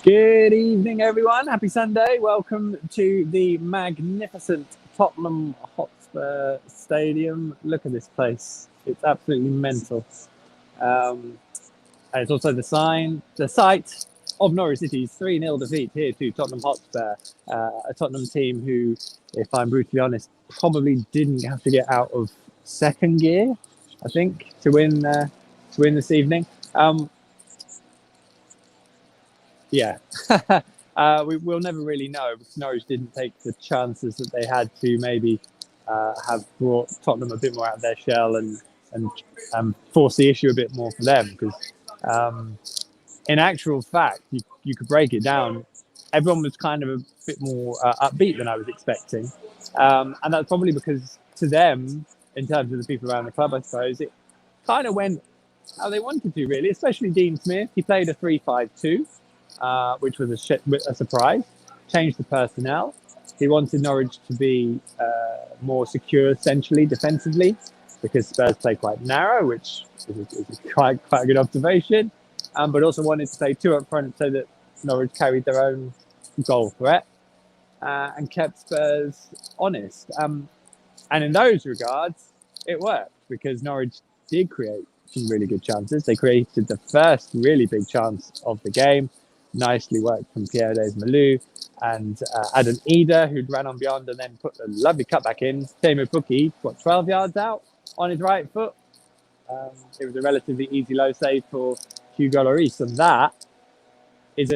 Good evening, everyone. Happy Sunday. Welcome to the magnificent Tottenham Hotspur Stadium. Look at this place. It's absolutely mental. And it's also the site of Norwich City's 3-0 defeat here to Tottenham Hotspur, a Tottenham team who, if I'm brutally honest, probably didn't have to get out of second gear, I think, to win this evening. Yeah. We'll never really know because Norwich didn't take the chances that they had to maybe have brought Tottenham a bit more out of their shell and force the issue a bit more for them. Because in actual fact, you could break it down. Everyone was kind of a bit more upbeat than I was expecting. And that's probably because to them, in terms of the people around the club, I suppose, it kind of went how they wanted to, really, especially Dean Smith. He played a 3-5-2. Which was a surprise. Changed the personnel. He wanted Norwich to be more secure, essentially, defensively, because Spurs play quite narrow, which is quite a good observation. But also wanted to play two up front so that Norwich carried their own goal threat and kept Spurs honest. And in those regards, it worked because Norwich did create some really good chances. They created the first really big chance of the game. Nicely worked from Pierre Malou and Adam Eder, who'd ran on beyond and then put a lovely cut back in. Teemu Pukki, 12 yards out on his right foot. It was a relatively easy low save for Hugo Lloris. And that is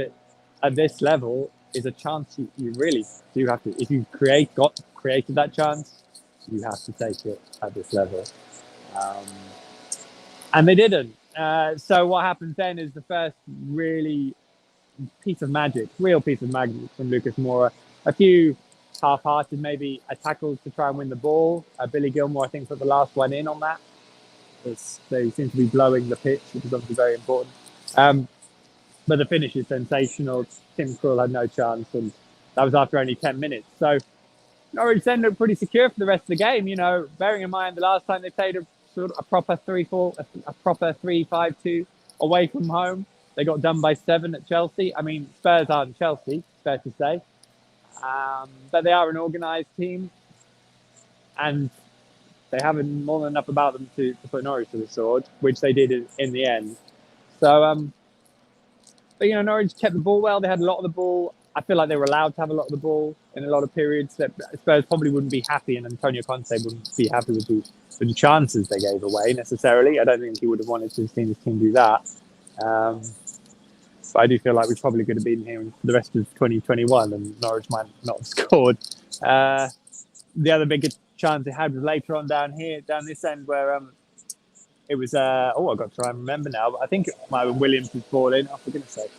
at this level is a chance you really do have to. If you created that chance, you have to take it at this level. And they didn't. So what happens then is the first real piece of magic from Lucas Moura. A few half-hearted, maybe tackles to try and win the ball. Billy Gilmore, I think, put the last one in on that. They seem to be blowing the pitch, which is obviously very important. But the finish is sensational. Tim Krul had no chance, and that was after only 10 minutes. So Norwich then looked pretty secure for the rest of the game. You know, bearing in mind the last time they played a proper 3-5-2 away from home, they got done by 7 at Chelsea. I mean, Spurs aren't Chelsea, fair to say. But they are an organised team. And they have more than enough about them to put Norwich to the sword, which they did in the end. So, but, Norwich kept the ball well. They had a lot of the ball. I feel like they were allowed to have a lot of the ball in a lot of periods. That Spurs probably wouldn't be happy, and Antonio Conte wouldn't be happy with the chances they gave away necessarily. I don't think he would have wanted to have seen his team do that. But I do feel like we probably could have been here for the rest of 2021 and Norwich might not have scored. The other big chance they had was later on down this end where it was, I've got to try and remember now, but I think Williams was ball in. Oh, for goodness sake.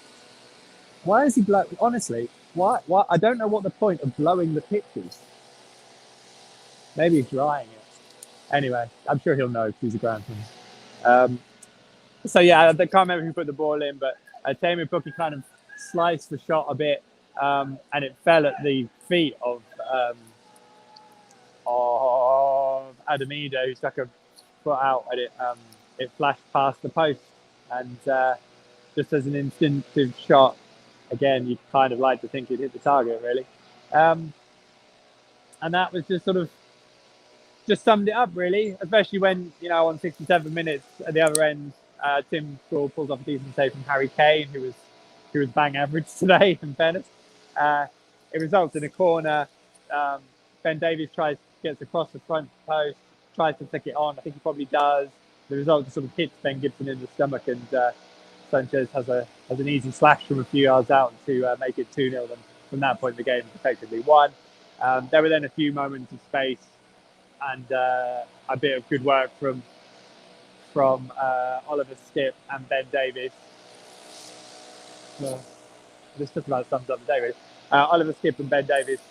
Why is he honestly, why? I don't know what the point of blowing the pitch is. Maybe he's drying it. Anyway, I'm sure he'll know because he's a groundsman. So yeah, I can't remember who put the ball in, but Teemu Pukki kind of sliced the shot a bit, and it fell at the feet of Adam Eder, who stuck a foot out, and it flashed past the post. And just as an instinctive shot, again, you'd kind of like to think it hit the target, really. And that was just summed it up, really, especially when, on 67 minutes at the other end, Tim Krul pulls off a decent save from Harry Kane, who was bang average today, in fairness. It results in a corner. Ben Davies gets across the front post, tries to flick it on. I think he probably does. The result sort of hits Ben Gibson in the stomach, and Sanchez has an easy slash from a few yards out to make it 2-0. And from that point, the game effectively won. There were then a few moments of space and a bit of good work from Oliver Skipp and Ben Davies. This just about sums up the day, really. Oliver Skipp and Ben Davies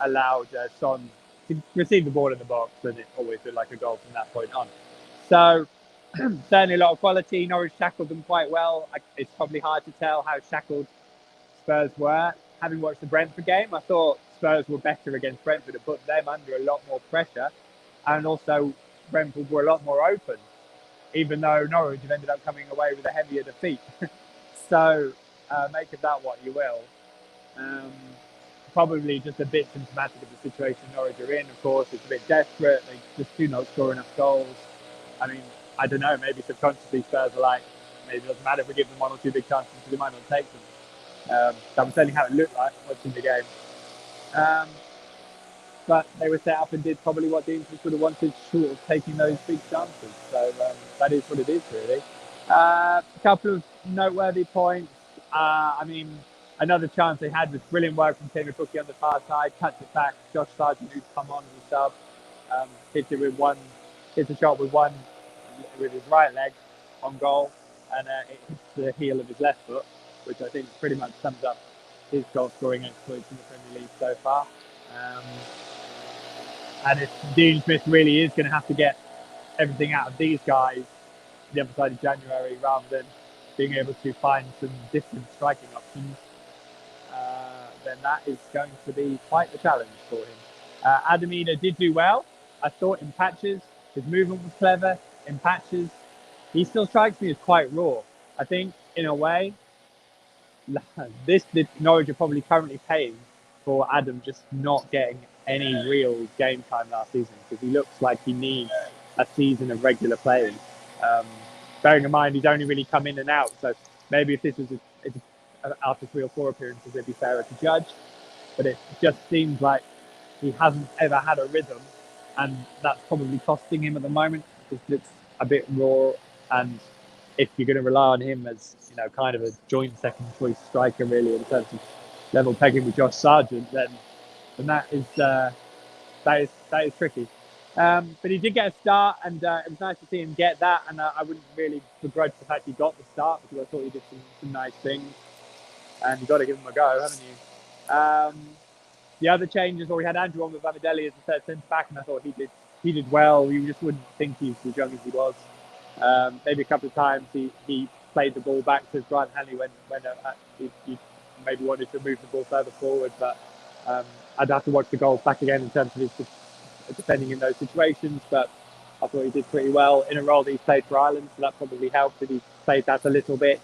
allowed Son to receive the ball in the box, and it always looked like a goal from that point on. So certainly a lot of quality. Norwich shackled them quite well. It's probably hard to tell how shackled Spurs were. Having watched the Brentford game, I thought Spurs were better against Brentford and put them under a lot more pressure. And also Brentford were a lot more open, even though Norwich have ended up coming away with a heavier defeat. So Make of that what you will. Um, Probably just a bit symptomatic of the situation Norwich are in. Of course, it's a bit desperate. They just do not score enough goals. I mean, I don't know. Maybe subconsciously Spurs are like, maybe it doesn't matter if we give them one or two big chances because they might not take them. That was certainly how it looked like watching the game. Um, but they were set up and did probably what the Interest would have wanted, short of taking those big chances. So that is what it is, really. A couple of noteworthy points. I mean, another chance they had was brilliant work from Kevin Bookie on the far side, cuts it back. Josh Sargent, who's come on as a sub, hits it with one, hits a shot with his right leg on goal, and it hits the heel of his left foot, which I think pretty much sums up his goal scoring exploits in the Premier League so far. And if Dean Smith really is going to have to get everything out of these guys the other side of January, rather than being able to find some different striking options, then that is going to be quite the challenge for him. Adamina did do well. I thought in patches. His movement was clever. In patches, he still strikes me as quite raw. I think, in a way, this Norwich are probably currently paying for Adam just not getting any real game time last season, because he looks like he needs a season of regular playing. Bearing in mind he's only really come in and out, so maybe if this was after 3 or 4 appearances, it'd be fairer to judge. But it just seems like he hasn't ever had a rhythm, and that's probably costing him at the moment. It looks a bit raw, and if you're going to rely on him as kind of a joint second choice striker, really, in terms of level pegging with Josh Sargent, then that is tricky. But he did get a start, and it was nice to see him get that. And I wouldn't really begrudge the fact he got the start, because I thought he did some nice things, and you've got to give him a go, haven't you? The other changes, we had Andrew on with Bamidelli as the third centre back, and I thought he did well. You just wouldn't think he was as young as he was. Maybe a couple of times he played the ball back to Grant Hanley when he maybe wanted to move the ball further forward, but I'd have to watch the goals back again in terms of his defending in those situations. But I thought he did pretty well in a role that he's played for Ireland, so that probably helped that he played that a little bit.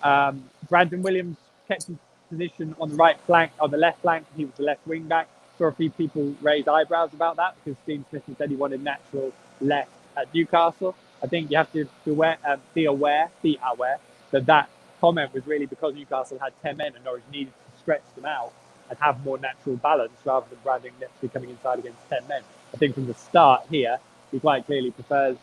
Brandon Williams kept his position on the right flank, on the left flank. He was the left wing back. Saw a few people raise eyebrows about that, because Dean Smith said he wanted natural left at Newcastle. I think you have to be aware that comment was really because Newcastle had 10 men and Norwich needed to stretch them out and have more natural balance, rather than Brandon naturally coming inside against 10 men. I think from the start here, he quite clearly prefers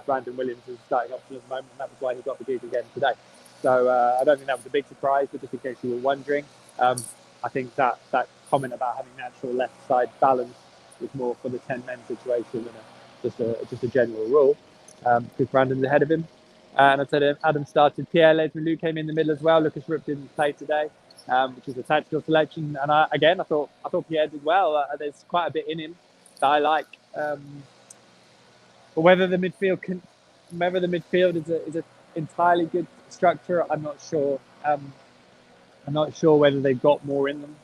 Brandon Williams as a starting option at the moment, and that was why he got the gig again today. So I don't think that was a big surprise, but just in case you were wondering, I think that comment about having natural left side balance was more for the 10 men situation than just a general rule, because Brandon's ahead of him. And I said Adam started. Pierre Lesmelu came in the middle as well. Lucas Rupp didn't play today, which was a tactical selection. And I thought Pierre did well. There's quite a bit in him that I like. But whether the midfield is a entirely good structure, I'm not sure. I'm not sure whether they've got more in them,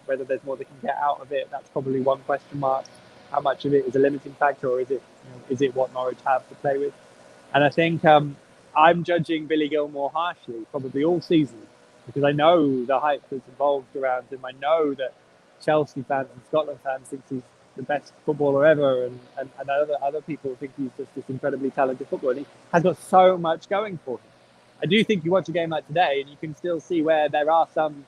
whether there's more they can get out of it. That's probably one question mark. How much of it is a limiting factor, or is it what Norwich have to play with? And I think I'm judging Billy Gilmour harshly, probably all season, because I know the hype that's involved around him. I know that Chelsea fans and Scotland fans think he's the best footballer ever, and other people think he's just this incredibly talented footballer. And he has got so much going for him. I do think you watch a game like today, and you can still see where there are some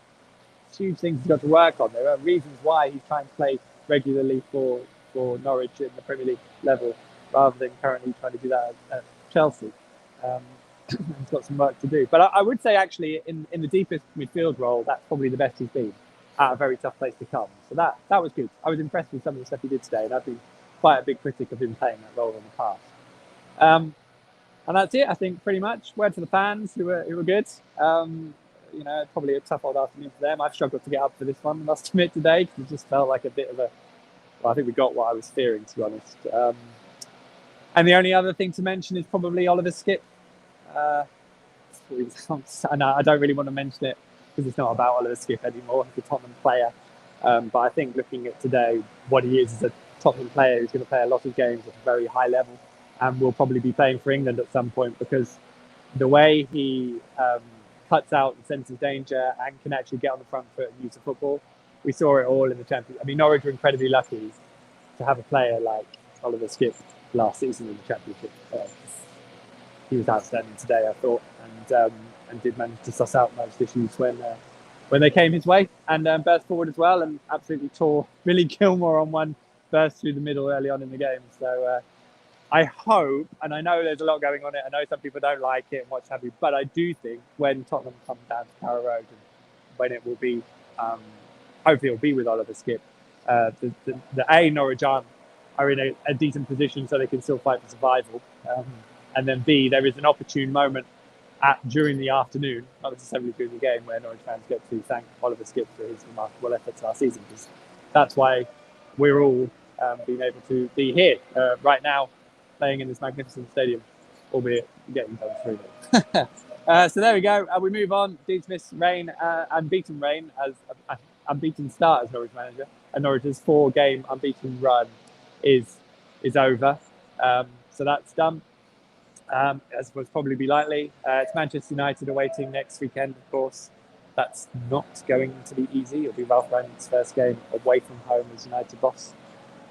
huge things he's got to work on. There are reasons why he's trying to play regularly for Norwich in the Premier League level, rather than currently trying to do that at Chelsea. He's got some work to do. But I would say, actually, in the deepest midfield role, that's probably the best he's been at a very tough place to come. So that was good. I was impressed with some of the stuff he did today, and I've been quite a big critic of him playing that role in the past. And that's it, I think, pretty much. Word to the fans who were good. Probably a tough old afternoon for them. I've struggled to get up for this one, I must admit, today, because it just felt like a bit of a... Well, I think we got what I was fearing, to be honest. And the only other thing to mention is probably Oliver Skipp. I don't really want to mention it because it's not about Oliver Skipp anymore. He's a Tottenham player. But I think looking at today, what he is a Tottenham player who's going to play a lot of games at a very high level, and will probably be playing for England at some point, because the way he cuts out and senses danger and can actually get on the front foot and use the football. We saw it all in the Championship. I mean, Norwich were incredibly lucky to have a player like Oliver Skipp last season in the Championship. He was outstanding today, I thought, and did manage to suss out most issues when they came his way, and burst forward as well, and absolutely tore Billy Gilmore on one burst through the middle early on in the game. So I hope, and I know there's a lot going on it. I know some people don't like it and what have you, but I do think when Tottenham come down to Carrow Road, and when it will be, hopefully it'll be with Oliver Skipp, the Norwich are in a decent position so they can still fight for survival. And then B, there is an opportune moment during the afternoon, not necessarily during the game, where Norwich fans get to thank Oliver Skipp for his remarkable efforts last season. Because that's why we're all being able to be here right now, playing in this magnificent stadium, albeit getting done through it. So there we go. We move on. Dean Smith's unbeaten reign as unbeaten start as Norwich manager, and Norwich's 4-game unbeaten run is over. So that's done. As would probably be likely. It's Manchester United awaiting next weekend, of course. That's not going to be easy. It'll be Ralph Rangnick's first game away from home as United boss.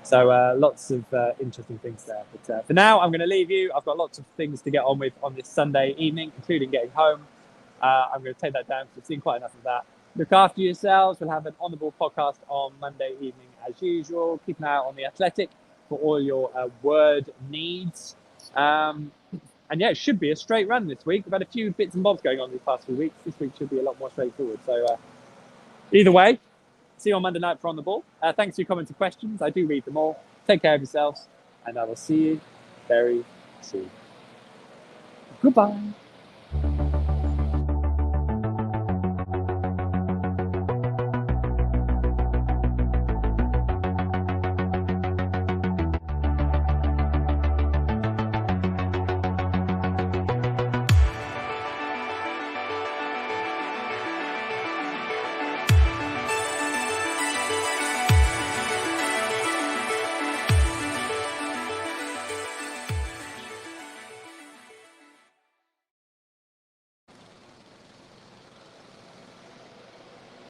So lots of interesting things there. But for now, I'm going to leave you. I've got lots of things to get on with on this Sunday evening, including getting home. I'm going to take that down because I've seen quite enough of that. Look after yourselves. We'll have an On The Ball podcast on Monday evening as usual. Keep an eye out on The Athletic for all your word needs. And yeah, it should be a straight run this week. We've had a few bits and bobs going on these past few weeks. This week should be a lot more straightforward. So either way, see you on Monday night for On The Ball. Thanks for your comments and questions. I do read them all. Take care of yourselves, and I will see you very soon. Goodbye.